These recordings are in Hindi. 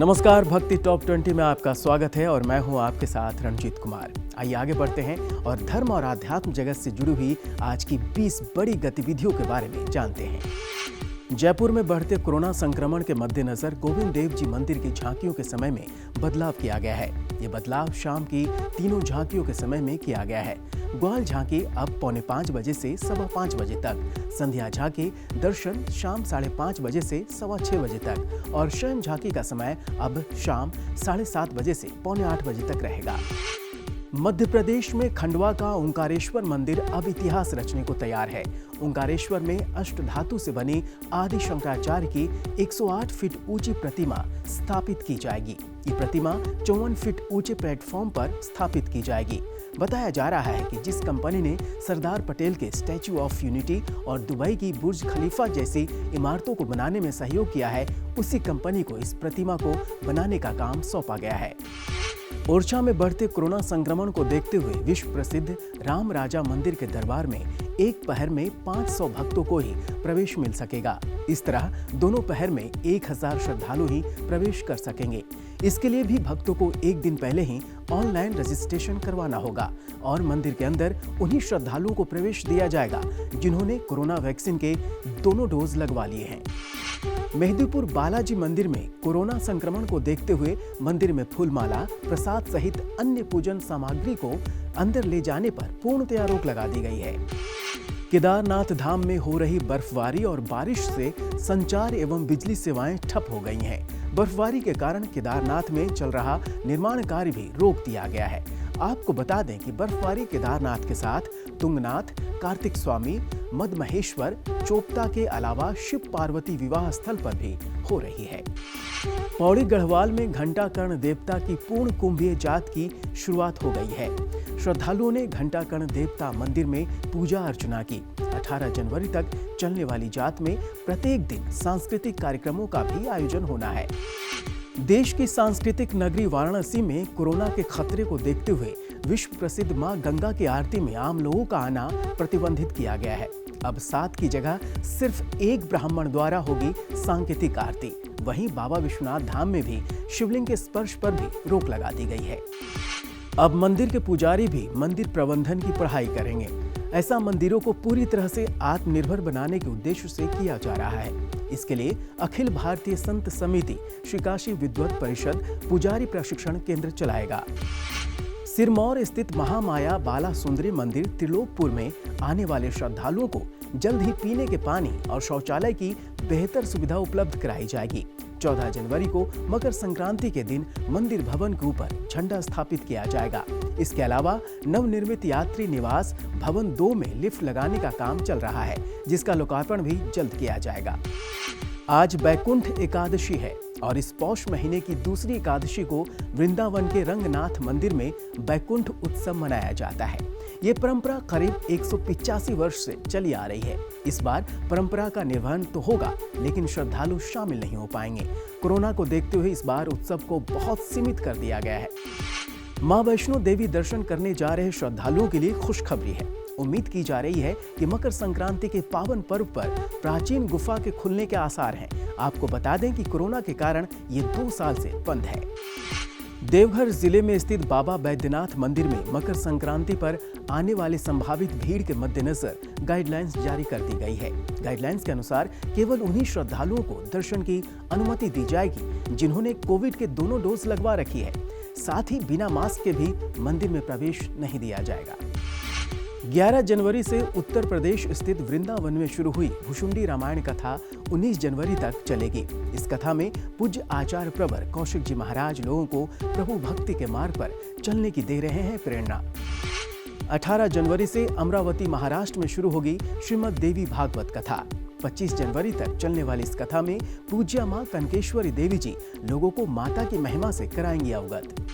नमस्कार, भक्ति टॉप 20 में आपका स्वागत है और मैं हूं आपके साथ रणजीत कुमार। आइए आगे बढ़ते हैं और धर्म और आध्यात्म जगत से जुड़ी हुई आज की 20 बड़ी गतिविधियों के बारे में जानते हैं। जयपुर में बढ़ते कोरोना संक्रमण के मद्देनजर गोविंद देव जी मंदिर की झांकियों के समय में बदलाव किया गया है। ये बदलाव शाम की तीनों झांकियों के समय में किया गया है। ग्वाल झांकी अब 4:45 बजे से 5:15 बजे तक, संध्या झांकी दर्शन शाम 5:30 बजे से 6:15 बजे तक और शयन झांकी का समय अब शाम 7:30 बजे से 7:45 बजे तक रहेगा। मध्य प्रदेश में खंडवा का ओंकारेश्वर मंदिर अब इतिहास रचने को तैयार है। ओंकारेश्वर में अष्टधातु से बनी आदि शंकराचार्य की 108 फीट ऊंची प्रतिमा स्थापित की जाएगी। ये प्रतिमा 54 फीट ऊंचे प्लेटफॉर्म पर स्थापित की जाएगी। बताया जा रहा है कि जिस कंपनी ने सरदार पटेल के स्टैच्यू ऑफ यूनिटी और दुबई की बुर्ज खलीफा जैसी इमारतों को बनाने में सहयोग किया है, उसी कंपनी को इस प्रतिमा को बनाने का काम सौंपा गया है। ओरछा में बढ़ते कोरोना संक्रमण को देखते हुए विश्व प्रसिद्ध राम राजा मंदिर के दरबार में एक पहर में 500 भक्तों को ही प्रवेश मिल सकेगा। इस तरह दोनों पहर में 1000 श्रद्धालु ही प्रवेश कर सकेंगे। इसके लिए भी भक्तों को एक दिन पहले ही ऑनलाइन रजिस्ट्रेशन करवाना होगा और मंदिर के अंदर उन्हीं श्रद्धालुओं को प्रवेश दिया जाएगा जिन्होंने कोरोना वैक्सीन के दोनों डोज लगवा लिए हैं। मेहदीपुर बालाजी मंदिर में कोरोना संक्रमण को देखते हुए मंदिर में फूलमाला, प्रसाद सहित अन्य पूजन सामग्री को अंदर ले जाने पर पूर्णतया रोक लगा दी गई है। केदारनाथ धाम में हो रही बर्फबारी और बारिश से संचार एवं बिजली सेवाएं ठप हो गई हैं। बर्फबारी के कारण केदारनाथ में चल रहा निर्माण कार्य भी रोक दिया गया है। आपको बता दें कि बर्फबारी केदारनाथ के साथ तुंगनाथ, कार्तिक स्वामी, मदमहेश्वर, चोपता के अलावा शिव पार्वती विवाह स्थल पर भी हो रही है। पौड़ी गढ़वाल में घंटाकर्ण देवता की पूर्ण कुंभीय जात की शुरुआत हो गई है। श्रद्धालुओं ने घंटाकर्ण देवता मंदिर में पूजा अर्चना की। 18 जनवरी तक चलने वाली जात में प्रत्येक दिन सांस्कृतिक कार्यक्रमों का भी आयोजन होना है। देश की सांस्कृतिक नगरी वाराणसी में कोरोना के खतरे को देखते हुए विश्व प्रसिद्ध मां गंगा की आरती में आम लोगों का आना प्रतिबंधित किया गया है। अब 7 की जगह सिर्फ एक ब्राह्मण द्वारा होगी सांकेतिक आरती। वहीं बाबा विश्वनाथ धाम में भी शिवलिंग के स्पर्श पर भी रोक लगा दी गई है। अब मंदिर के पुजारी भी मंदिर प्रबंधन की पढ़ाई करेंगे। ऐसा मंदिरों को पूरी तरह से आत्मनिर्भर बनाने के उद्देश्य से किया जा रहा है। इसके लिए अखिल भारतीय संत समिति श्री काशी विद्वत परिषद पुजारी प्रशिक्षण केंद्र चलाएगा। सिरमौर स्थित महामाया बाला सुंदरी मंदिर त्रिलोकपुर में आने वाले श्रद्धालुओं को जल्द ही पीने के पानी और शौचालय की बेहतर सुविधा उपलब्ध कराई जाएगी। 14 जनवरी को मकर संक्रांति के दिन मंदिर भवन के ऊपर झंडा स्थापित किया जाएगा। इसके अलावा नवनिर्मित यात्री निवास भवन 2 में लिफ्ट लगाने का काम चल रहा है, जिसका लोकार्पण भी जल्द किया जाएगा। आज बैकुंठ एकादशी है और इस पौष महीने की दूसरी एकादशी को वृंदावन के रंगनाथ मंदिर में बैकुंठ उत्सव मनाया जाता है। ये परंपरा करीब 185 वर्ष से चली आ रही है। इस बार परंपरा का निर्वहन तो होगा, लेकिन श्रद्धालु शामिल नहीं हो पाएंगे। कोरोना को देखते हुए इस बार उत्सव को बहुत सीमित कर दिया गया है। मां वैष्णो देवी दर्शन करने जा रहे श्रद्धालुओं के लिए खुशखबरी है। उम्मीद की जा रही है कि मकर संक्रांति के पावन पर्व पर प्राचीन गुफा के खुलने के आसार हैं। आपको बता दें कि कोरोना के कारण ये 2 साल से बंद है। देवघर जिले में स्थित बाबा बैद्यनाथ मंदिर में मकर संक्रांति पर आने वाले संभावित भीड़ के मद्देनजर गाइडलाइंस जारी कर दी गई है। गाइडलाइंस के अनुसार केवल उन्हीं श्रद्धालुओं को दर्शन की अनुमति दी जाएगी जिन्होंने कोविड के दोनों डोज लगवा रखी है। साथ ही बिना मास्क के भी मंदिर में प्रवेश नहीं दिया जाएगा। 11 जनवरी से उत्तर प्रदेश स्थित वृंदावन में शुरू हुई भुशुंडी रामायण कथा 19 जनवरी तक चलेगी। इस कथा में पूज्य आचार्य प्रवर कौशिक जी महाराज लोगों को प्रभु भक्ति के मार्ग पर चलने की दे रहे हैं प्रेरणा। 18 जनवरी से अमरावती महाराष्ट्र में शुरू होगी श्रीमद देवी भागवत कथा। 25 जनवरी तक चलने वाली इस कथा में पूज्य मां कनकेश्वरी देवी जी लोगों को माता की महिमा से कराएंगी अवगत।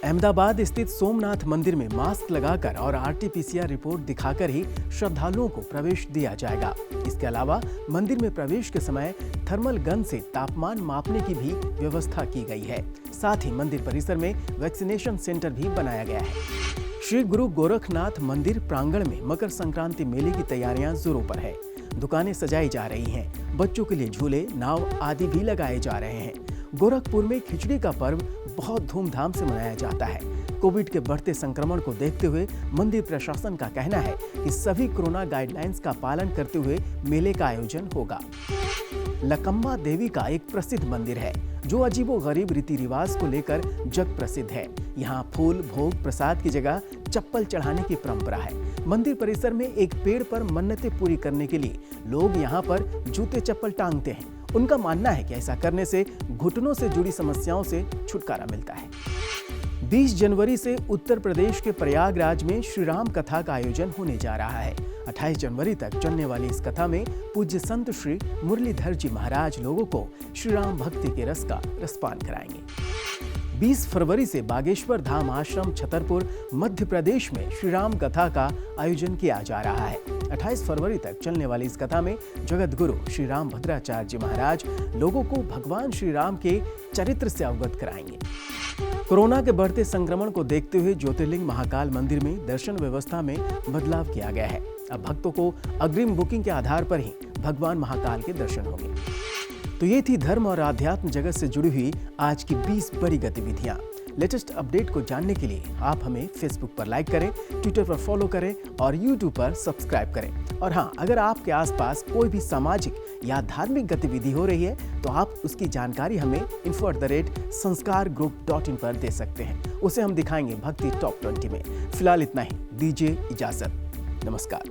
अहमदाबाद स्थित सोमनाथ मंदिर में मास्क लगाकर और RT-PCR रिपोर्ट दिखाकर ही श्रद्धालुओं को प्रवेश दिया जाएगा। इसके अलावा मंदिर में प्रवेश के समय थर्मल गन से तापमान मापने की भी व्यवस्था की गई है। साथ ही मंदिर परिसर में वैक्सीनेशन सेंटर भी बनाया गया है। श्री गुरु गोरखनाथ मंदिर प्रांगण में मकर संक्रांति मेले की तैयारियां जोरों पर है। दुकानें सजाई जा रही हैं, बच्चों के लिए झूले, नाव आदि भी लगाए जा रहे हैं। गोरखपुर में खिचड़ी का पर्व बहुत धूमधाम से मनाया जाता है। कोविड के बढ़ते संक्रमण को देखते हुए मंदिर प्रशासन का कहना है कि सभी कोरोना गाइडलाइंस का पालन करते हुए मेले का आयोजन होगा। लकम्मा देवी का एक प्रसिद्ध मंदिर है जो अजीबोगरीब रीति रिवाज को लेकर जग प्रसिद्ध है। यहाँ फूल, भोग, प्रसाद की जगह चप्पल चढ़ाने की परंपरा है। मंदिर परिसर में एक पेड़ पर मन्नतें पूरी करने के लिए लोग यहाँ पर जूते चप्पल टांगते हैं। उनका मानना है कि ऐसा करने से घुटनों से जुड़ी समस्याओं से छुटकारा मिलता है। 20 जनवरी से उत्तर प्रदेश के प्रयागराज में श्री राम कथा का आयोजन होने जा रहा है। 28 जनवरी तक चलने वाली इस कथा में पूज्य संत श्री मुरलीधर जी महाराज लोगों को श्री राम भक्ति के रस का रसपान कराएंगे। 20 फरवरी से बागेश्वर धाम आश्रम छतरपुर मध्य प्रदेश में श्री राम कथा का आयोजन किया जा रहा है। 28 फरवरी तक चलने वाली इस कथा में जगत गुरु श्री राम भद्राचार्य जी महाराज लोगों को भगवान श्री राम के चरित्र से अवगत कराएंगे। कोरोना के बढ़ते संक्रमण को देखते हुए ज्योतिर्लिंग महाकाल मंदिर में दर्शन व्यवस्था में बदलाव किया गया है। अब भक्तों को अग्रिम बुकिंग के आधार पर ही भगवान महाकाल के दर्शन होंगे। तो ये थी धर्म और आध्यात्म जगत से जुड़ी हुई आज की 20 बड़ी गतिविधियां। लेटेस्ट अपडेट को जानने के लिए आप हमें फेसबुक पर लाइक करें, ट्विटर पर फॉलो करें और यूट्यूब पर सब्सक्राइब करें। और हाँ, अगर आपके आसपास कोई भी सामाजिक या धार्मिक गतिविधि हो रही है तो आप उसकी जानकारी हमें info@sanskargroup.in पर दे सकते हैं। उसे हम दिखाएंगे भक्ति टॉप 20 में। फिलहाल इतना ही, दीजिए इजाजत। नमस्कार।